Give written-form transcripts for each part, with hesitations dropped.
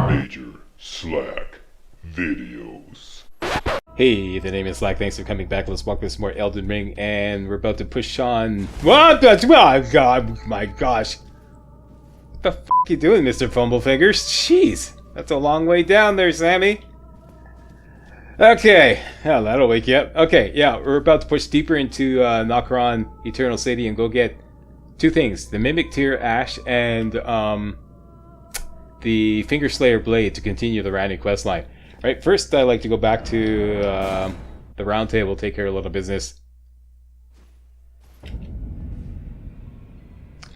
Major Slack Videos. Hey, the name is Slack. Thanks for coming back. Let's walk this more Elden Ring, and we're about to push on. What? Oh God! My gosh! What the f you doing, Mr. Fumblefingers? Jeez, that's a long way down there, Sammy. Okay, oh, that'll wake you up. Okay, yeah, we're about to push deeper into Nokron Eternal City and go get two things: the Mimic Tear Ash and the Finger Slayer Blade to continue the Randy quest line. Right, first I'd like to go back to the round table, take care of a little business.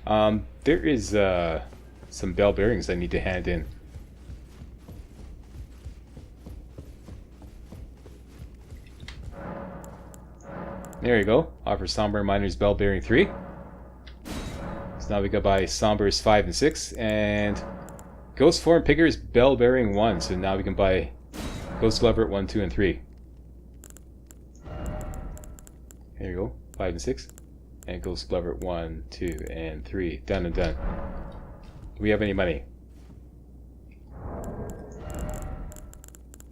There is some bell bearings I need to hand in. There you go. Offer Somber Miner's Bell Bearing 3. So now we go buy Somber's 5 and 6, and Ghost Form Picker's Bell Bearing 1. So now we can buy Ghost Lever 1, 2, and 3. There you go. 5 and 6. And Ghost Lever 1, 2, and 3. Done and done. Do we have any money?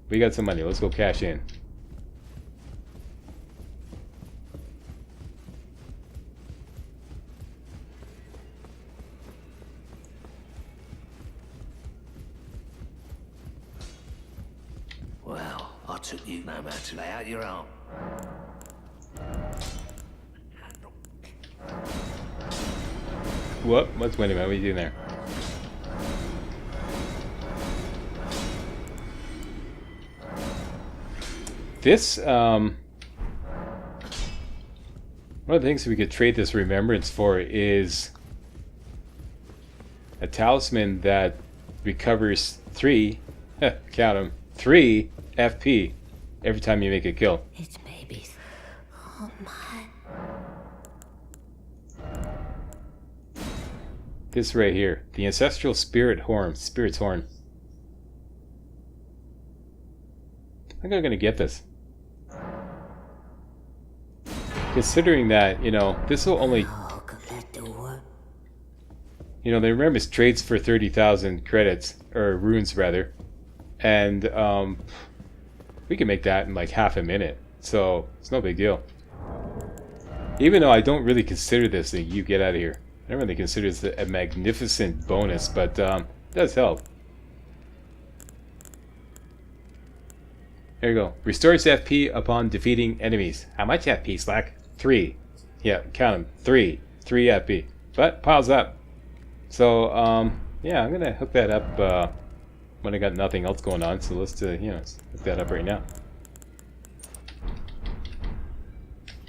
We got some money. Let's go cash in. Well, I took you no man to lay out your arm. What? Wait a minute. What are you doing there? This, one of the things we could trade this remembrance for is a talisman that recovers 3, count them, 3 FP every time you make a kill. It's babies. Oh my. This right here, the Ancestral Spirit's Horn. I think I'm gonna get this. Considering that, you know, this will only... You know, the remembrance trades for 30,000 credits, or runes rather. And, we can make that in like half a minute. So, it's no big deal. Even though I don't really consider this thing, you get out of here. I don't really consider this a magnificent bonus, but, it does help. There you go. Restores FP upon defeating enemies. How much FP, Slack? 3. Yeah, count them. 3. 3 FP. But, piles up. So, yeah, I'm gonna hook that up, when I got nothing else going on. So let's, you know, let's hook that up right now.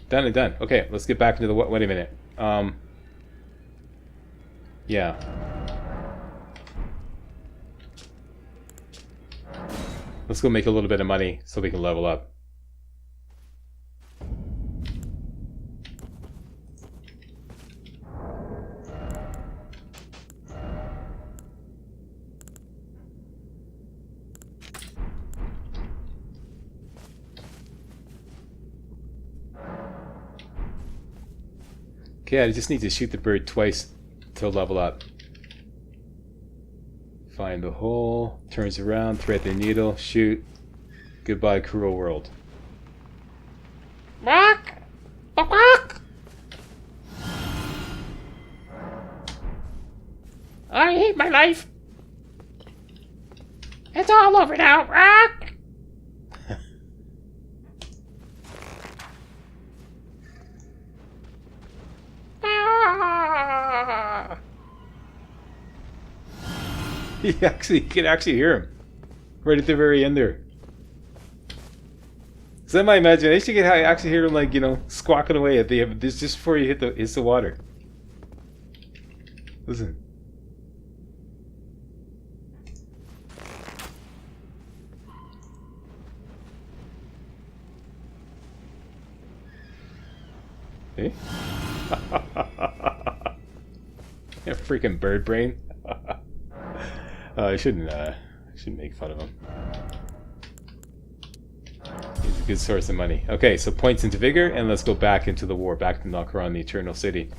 Done and done. Okay, let's get back into the... Wait a minute. Yeah. Let's go make a little bit of money so we can level up. Okay, I just need to shoot the bird twice to level up. Find the hole, turns around, thread the needle, shoot. Goodbye, cruel world. Rock! Rock! I hate my life. It's all over now, Rock! You can actually hear him right at the very end there. So in my imagination, you can actually hear him, like, you know, squawking away at the this just before you hit the water. Listen. See? Yeah, freaking bird brain. I shouldn't make fun of him. He's a good source of money. Okay, so points into vigor, and let's go back into the war, back to Nokron, the Eternal City.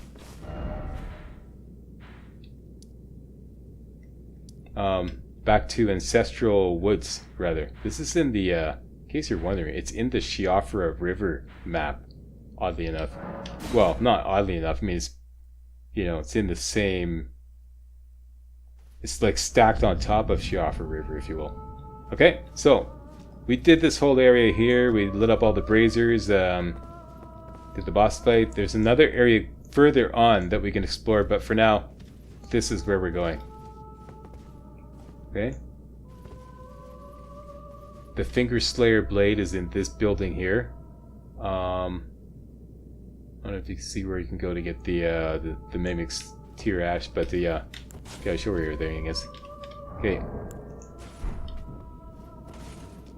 back to Ancestral Woods, rather. This is in the, in case you're wondering, it's in the Shiofra River map, oddly enough. Well, not oddly enough, I mean, it's, you know, it's in the same... It's like stacked on top of Shiofra River, if you will. Okay, so, we did this whole area here, we lit up all the braziers, did the boss fight. There's another area further on that we can explore, but for now, this is where we're going. Okay. The Finger Slayer blade is in this building here. I don't know if you can see where you can go to get the Mimic's Tear Ash, but the okay, I'll show where your thing is. Okay.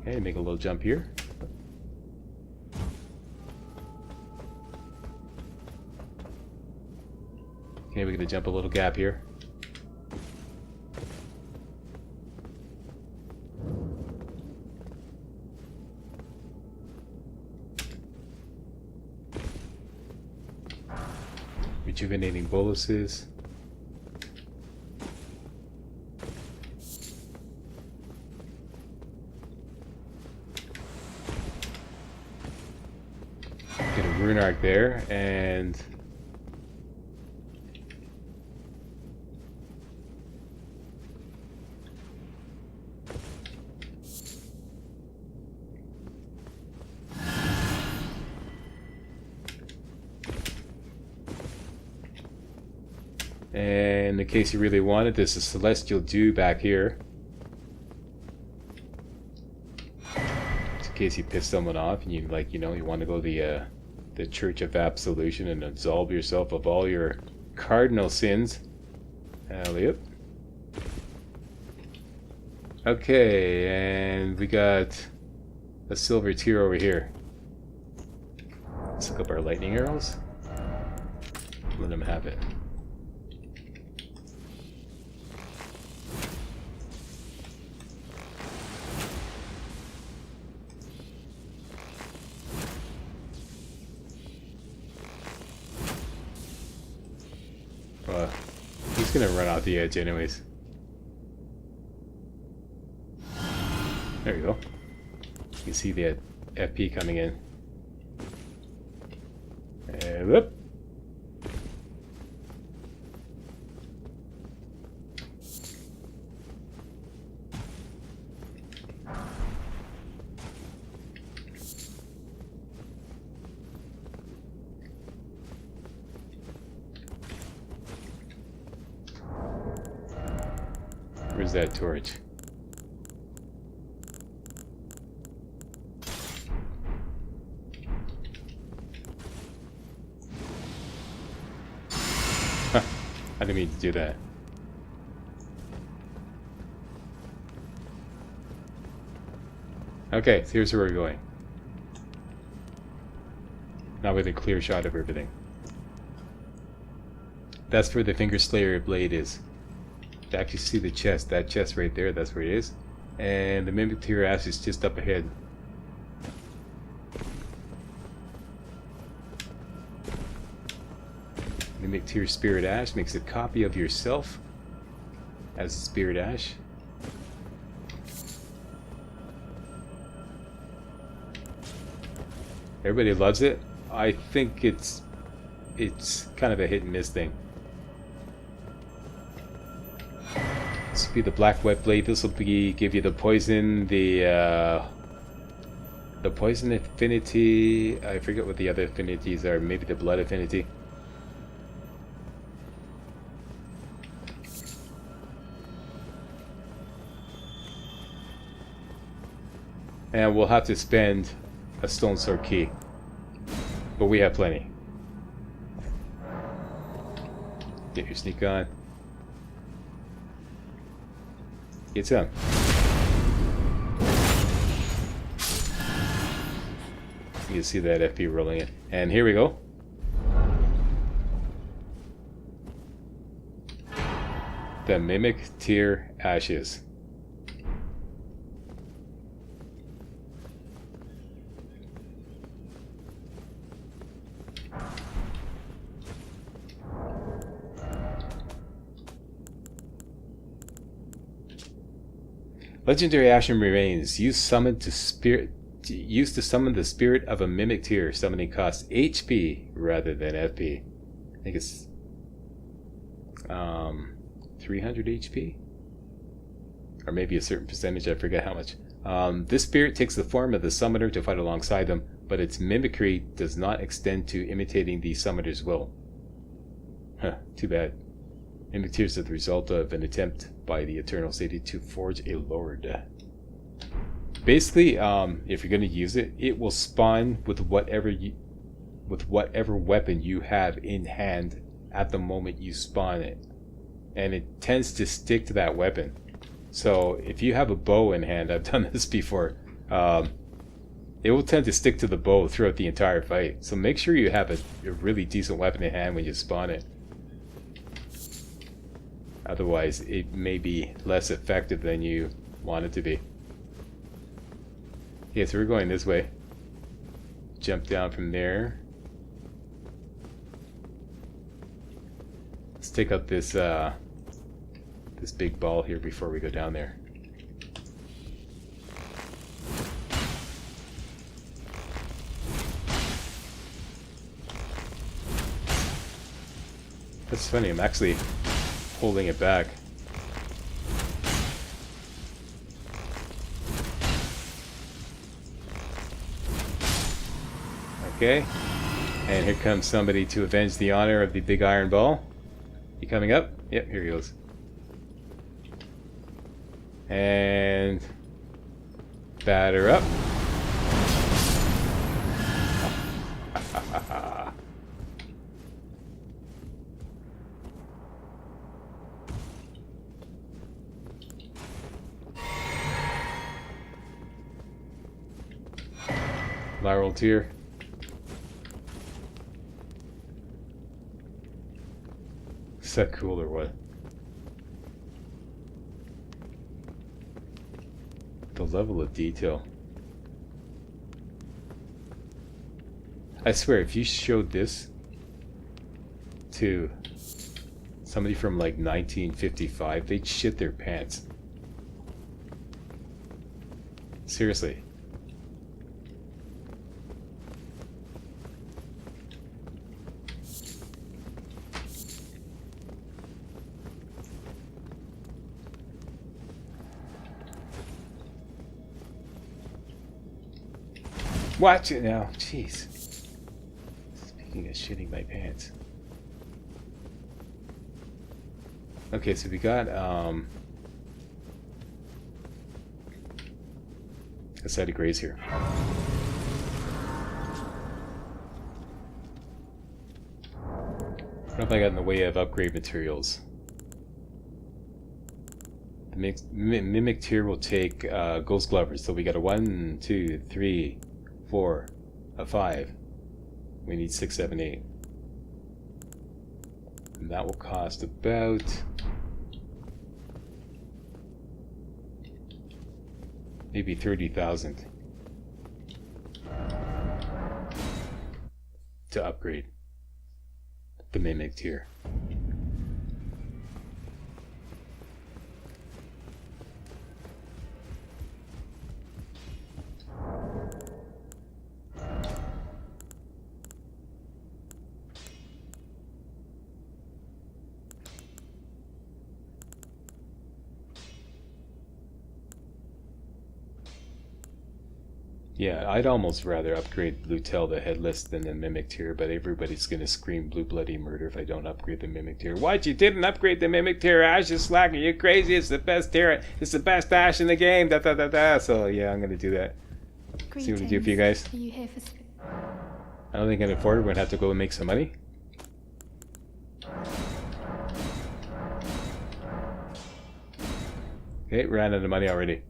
Okay, make a little jump here. Okay, we're gonna jump a little gap here. Rejuvenating boluses. Get a rune arc there, and in case you really wanted, there's a Celestial Dew back here. Just in case you piss someone off and you, like, you know, you want to go to the Church of Absolution and absolve yourself of all your cardinal sins. Yep. Okay, and we got a silver tear over here. Let's look up our lightning arrows. Let them have it. He's gonna run off the edge anyways. There you go. You can see the FP coming in. And whoop. Where's that torch? I didn't mean to do that. Okay, so here's where we're going. Now with a clear shot of everything. That's where the Finger Slayer blade is. To actually see the chest, that chest right there, that's where it is. And the Mimic Tear Ash is just up ahead. Mimic Tear Spirit Ash makes a copy of yourself as a Spirit Ash. Everybody loves it. I think it's kind of a hit and miss thing. This will be the Black Wet Blade. This will give you the poison, the poison affinity. I forget what the other affinities are. Maybe the blood affinity. And we'll have to spend a Stone Sword key, but we have plenty. Get your sneak on. Get some. You can see that FP rolling in. And here we go. The Mimic Tear Ashes. Legendary Ashen Remains. Used to summon the spirit of a mimic tier. Summoning costs HP rather than FP. I think it's 300 HP? Or maybe a certain percentage, I forget how much. This spirit takes the form of the summoner to fight alongside them, but its mimicry does not extend to imitating the summoner's will. Huh, too bad. Mimic tiers are the result of an attempt by the Eternal City to forge a lord. Basically, if you're going to use it, it will spawn with whatever weapon you have in hand at the moment you spawn it. And it tends to stick to that weapon. So if you have a bow in hand, I've done this before, it will tend to stick to the bow throughout the entire fight. So make sure you have a really decent weapon in hand when you spawn it. Otherwise, it may be less effective than you want it to be. Okay, so we're going this way. Jump down from there. Let's take out this this big ball here before we go down there. That's funny, I'm actually holding it back. Okay, and here comes somebody to avenge the honor of the big iron ball. You coming up? Yep, here he goes. And batter up. Lateral tier. Is that cool or what? The level of detail. I swear, if you showed this to somebody from like 1955, they'd shit their pants. Seriously. Watch it now. Jeez. Speaking of shitting my pants. Okay, so we got a set of grays here. What have I got in the way of upgrade materials? The mimic tier will take ghost glovers. So we got a 1, 2, 3, 4, a 5. We need 6, 7, 8. And that will cost about maybe 30,000 to upgrade the mimic tier. Yeah, I'd almost rather upgrade Blue Tail the Headless than the Mimic tier, but everybody's gonna scream blue bloody murder if I don't upgrade the Mimic tier. What? You didn't upgrade the Mimic tier, Ash? You slacker, you crazy? It's the best tier. It's the best Ash in the game. Da da da da. So yeah, I'm gonna do that. Greetings. See what we do for you guys. Are you here for I don't think I can afford it. We're gonna have to go and make some money. Okay, ran out of money already.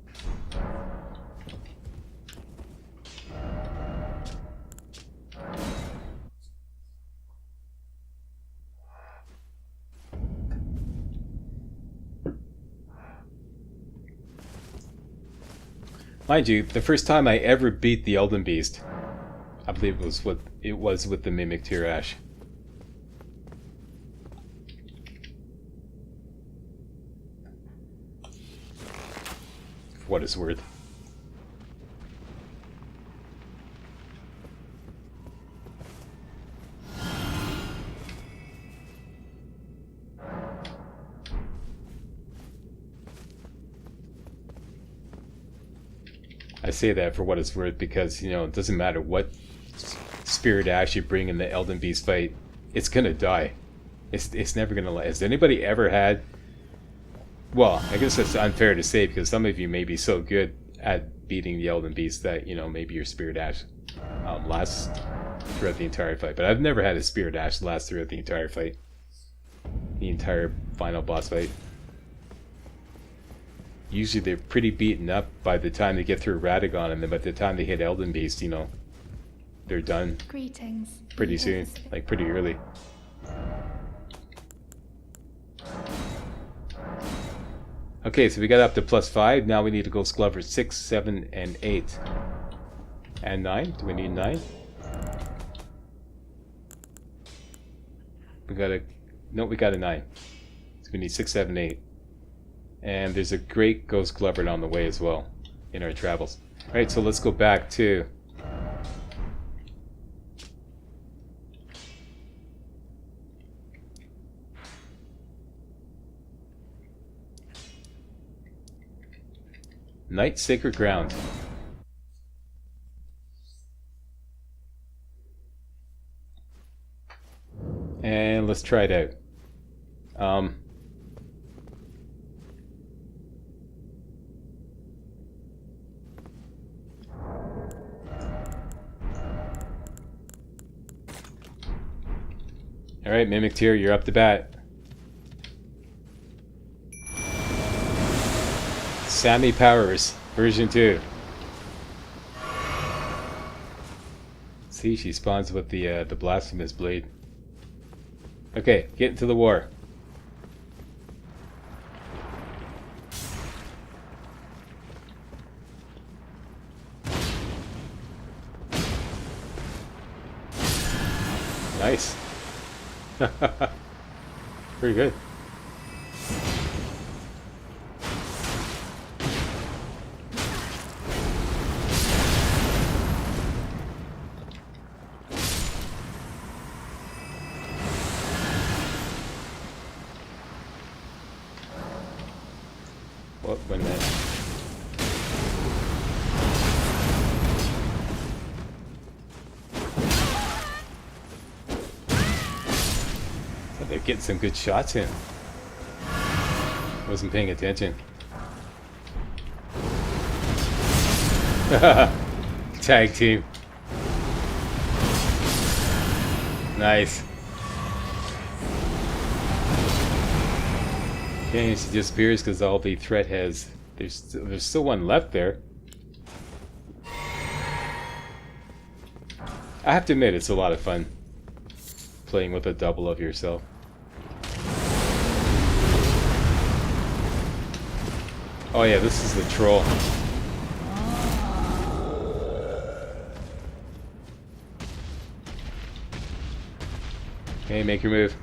Mind you, the first time I ever beat the Elden Beast, I believe it was with the Mimic tier Ash. for what it's worth. I say that for what it's worth because, you know, it doesn't matter what spirit ash you bring in the Elden Beast fight, it's gonna die. It's never gonna last. Has anybody ever had... Well, I guess that's unfair to say because some of you may be so good at beating the Elden Beast that, you know, maybe your spirit ash lasts throughout the entire fight. But I've never had a spirit ash last throughout the entire fight. The entire final boss fight. Usually they're pretty beaten up by the time they get through Radagon, and then by the time they hit Elden Beast, you know, they're done. Greetings. Pretty soon, like pretty early. Okay, so we got up to +5. Now we need to go Glover 6, 7, and 8. And 9. Do we need 9? We got a... No, we got a 9. So we need 6, 7, 8. And there's a great Ghost Glover on the way as well in our travels. Alright, so let's go back to... Night Sacred Ground. And let's try it out. Alright, Mimic Tier, you're up to bat. Sammy Powers, version 2. See, she spawns with the blasphemous blade. Okay, get into the war. Nice. Pretty good. What? Wait a minute. So they're getting some good shots in. Wasn't paying attention. Tag team. Nice. Okay, she disappears because all the threat has... There's still one left there. I have to admit, it's a lot of fun playing with a double of yourself. Oh yeah, this is the troll. Okay, make your move.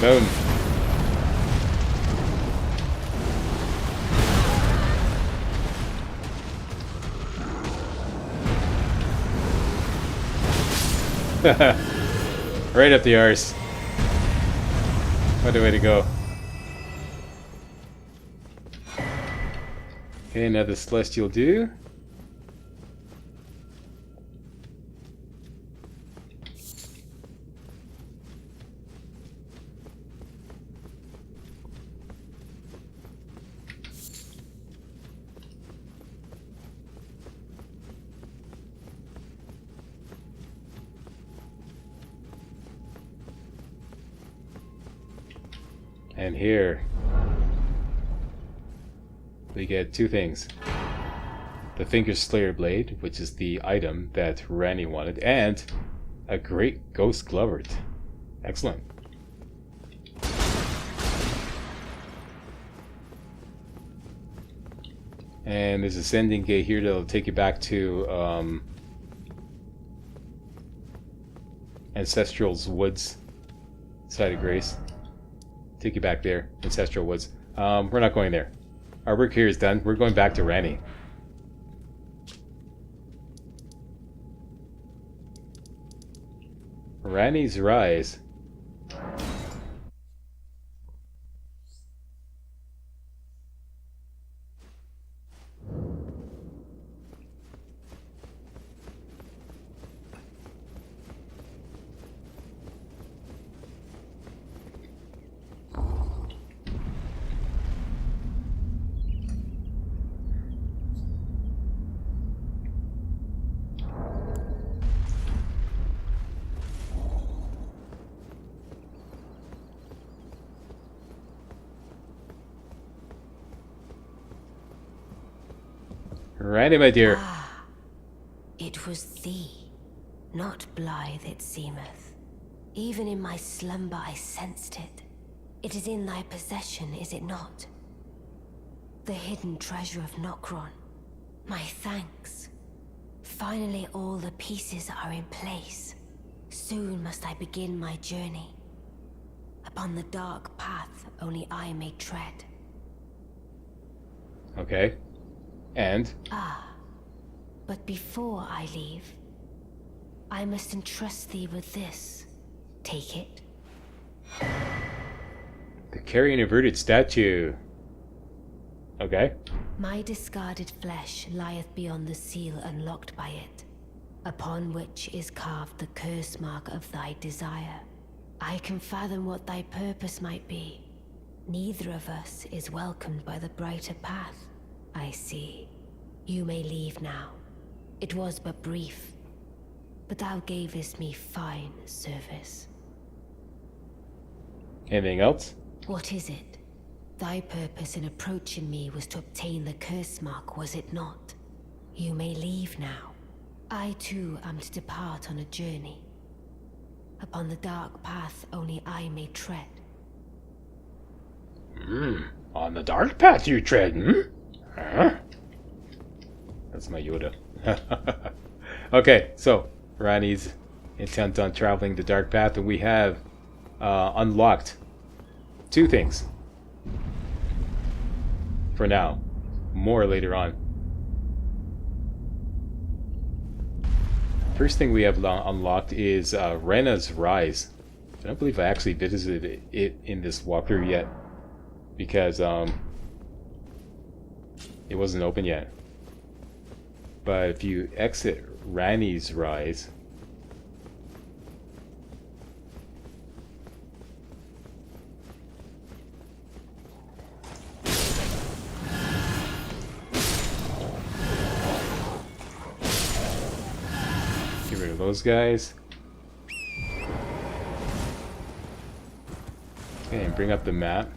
Boom. Right up the arse. What a way to go. Okay, another Celestial Dew. And here we get two things. The Thinker's Slayer Blade, which is the item that Randy wanted, and a great Ghost Glover. Excellent. And there's a sending gate here that'll take you back to Ancestral's Woods, Site of Grace. Take you back there, Ancestral Woods. We're not going there. Our work here is done. We're going back to Ranni. Ranni's Rise. Ranni, my dear. It was thee, not blithe it seemeth. Even in my slumber I sensed it. It is in thy possession, is it not? The hidden treasure of Nokron. My thanks. Finally all the pieces are in place. Soon must I begin my journey. Upon the dark path only I may tread. Okay. And? But before I leave, I must entrust thee with this. Take it. The carrying inverted statue. Okay. My discarded flesh lieth beyond the seal unlocked by it, upon which is carved the curse mark of thy desire. I can fathom what thy purpose might be. Neither of us is welcomed by the brighter path, I see. You may leave now. It was but brief, but thou gavest me fine service. Anything else? What is it? Thy purpose in approaching me was to obtain the curse mark, was it not? You may leave now. I too am to depart on a journey. Upon the dark path only I may tread. On the dark path you tread, Huh? That's my Yoda. Okay, so Ranni's intent on traveling the dark path, and we have unlocked 2 things. For now. More later on. First thing we have unlocked is Renna's Rise. I don't believe I actually visited it in this walkthrough yet, because it wasn't open yet. But if you exit Ranni's Rise, get rid of those guys. Okay, and bring up the map.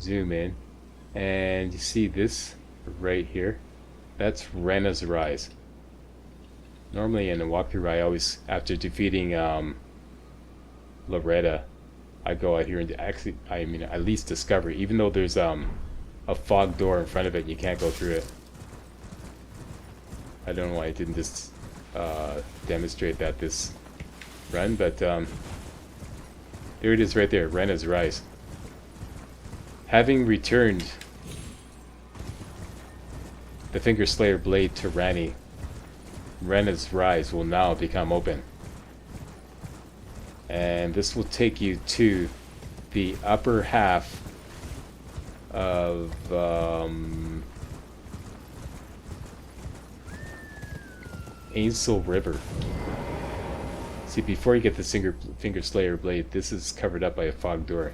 Zoom in. And you see this right here? That's Renna's Rise. Normally in a walkthrough, I always, after defeating Loretta, I go out here and actually, at least discover it, even though there's a fog door in front of it and you can't go through it. I don't know why I didn't just demonstrate that this run, but there it is right there, Renna's Rise. Having returned the Finger Slayer blade to Ranni, Renna's Rise will now become open. And this will take you to the upper half of Ainsel River. See, before you get the Finger Slayer blade, this is covered up by a fog door.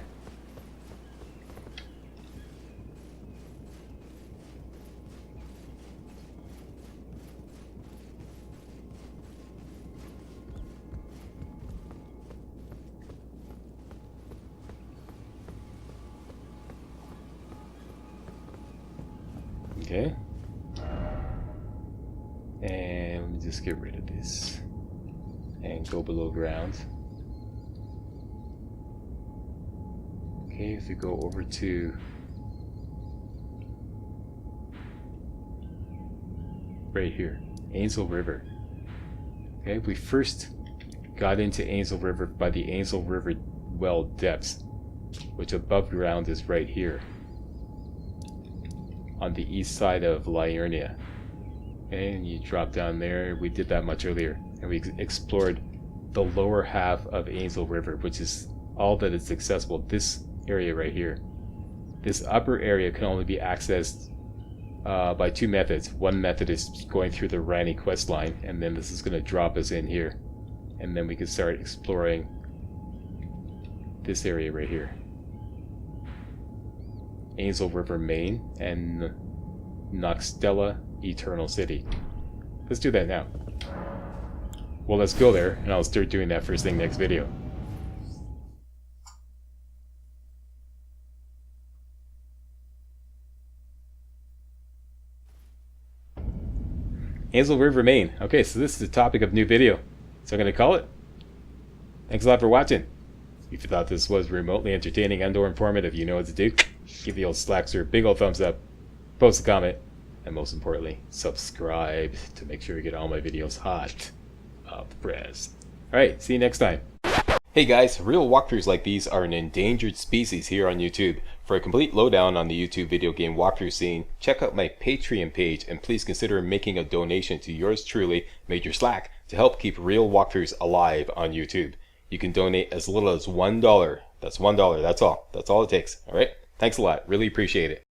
Okay. And let me just get rid of this and go below ground. Okay, if we go over to right here. Ainsel River. Okay, we first got into Ainsel River by the Ainsel River well depths, which above ground is right here on the east side of Liurnia. And you drop down there. We did that much earlier, and we explored the lower half of Ainsel River, which is all that is accessible. This area right here. This upper area can only be accessed by two methods. One method is going through the Rani quest line, and then this is going to drop us in here, and then we can start exploring this area right here. Ainsel River Main and Noxtella Eternal City. Let's do that now. Well, let's go there, and I'll start doing that first thing next video. Ainsel River Main. Okay, so this is the topic of new video. So I'm going to call it. Thanks a lot for watching. If you thought this was remotely entertaining and or informative, you know what to do. Give the old Slackster a big old thumbs up, post a comment, and most importantly, subscribe to make sure you get all my videos hot off the press. Alright, see you next time. Hey guys, real walkthroughs like these are an endangered species here on YouTube. For a complete lowdown on the YouTube video game walkthrough scene, check out my Patreon page, and please consider making a donation to yours truly, Major Slack, to help keep real walkthroughs alive on YouTube. You can donate as little as $1. That's $1, that's all. That's all it takes, alright? Thanks a lot, really appreciate it.